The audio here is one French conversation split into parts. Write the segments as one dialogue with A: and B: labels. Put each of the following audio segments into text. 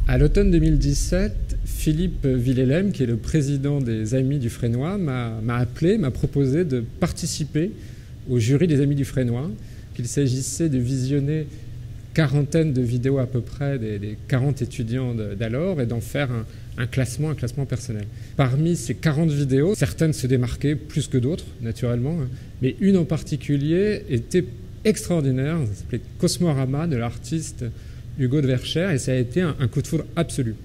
A: À l'automne 2017, Philippe Villelem, qui est le président des Amis du Fresnoy, m'a appelé, m'a proposé de participer au jury des Amis du Fresnoy, qu'il s'agissait de visionner quarantaine de vidéos à peu près des 40 étudiants d'alors et d'en faire un classement personnel. Parmi ces 40 vidéos, certaines se démarquaient plus que d'autres, naturellement, mais une en particulier était extraordinaire, ça s'appelait Cosmorama de l'artiste Hugo de Verchères, et ça a été un coup de foudre absolu.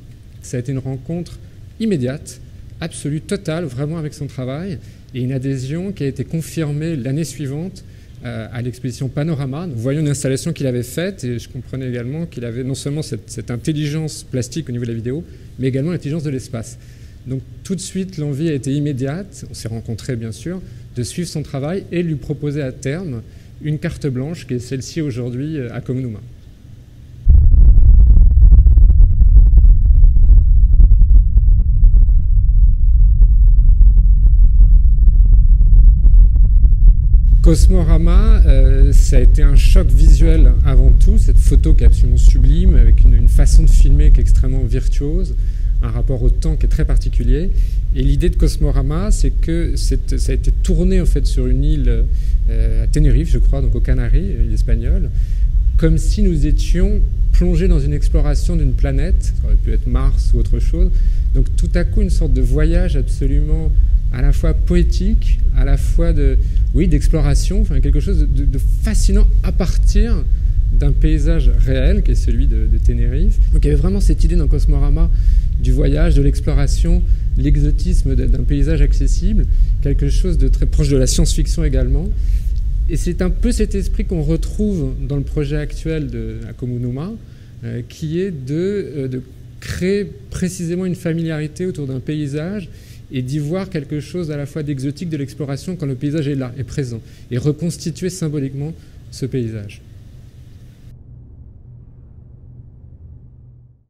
A: Ça a été une rencontre immédiate, absolue, totale, vraiment avec son travail, et une adhésion qui a été confirmée l'année suivante à l'exposition Panorama. Nous voyons une installation qu'il avait faite, et je comprenais également qu'il avait non seulement cette intelligence plastique au niveau de la vidéo, mais également l'intelligence de l'espace. Donc tout de suite, l'envie a été immédiate, on s'est rencontrés bien sûr, de suivre son travail et lui proposer à terme une carte blanche qui est celle-ci aujourd'hui à Komonouma. Cosmorama, ça a été un choc visuel avant tout, cette photo qui est absolument sublime, avec une façon de filmer qui est extrêmement virtuose, un rapport au temps qui est très particulier. Et l'idée de Cosmorama, c'est que ça a été tourné en fait sur une île à Tenerife, je crois, donc aux Canaries, île espagnole, comme si nous étions plongés dans une exploration d'une planète, ça aurait pu être Mars ou autre chose. Donc tout à coup, une sorte de voyage absolument à la fois poétique, à la fois d'exploration, enfin quelque chose de fascinant à partir d'un paysage réel qui est celui de Tenerife. Donc il y avait vraiment cette idée dans Cosmorama du voyage, de l'exploration, l'exotisme d'un paysage accessible, quelque chose de très proche de la science-fiction également. Et c'est un peu cet esprit qu'on retrouve dans le projet actuel à Komonouma, qui est de créer précisément une familiarité autour d'un paysage et d'y voir quelque chose à la fois d'exotique de l'exploration quand le paysage est là, est présent, et reconstituer symboliquement ce paysage.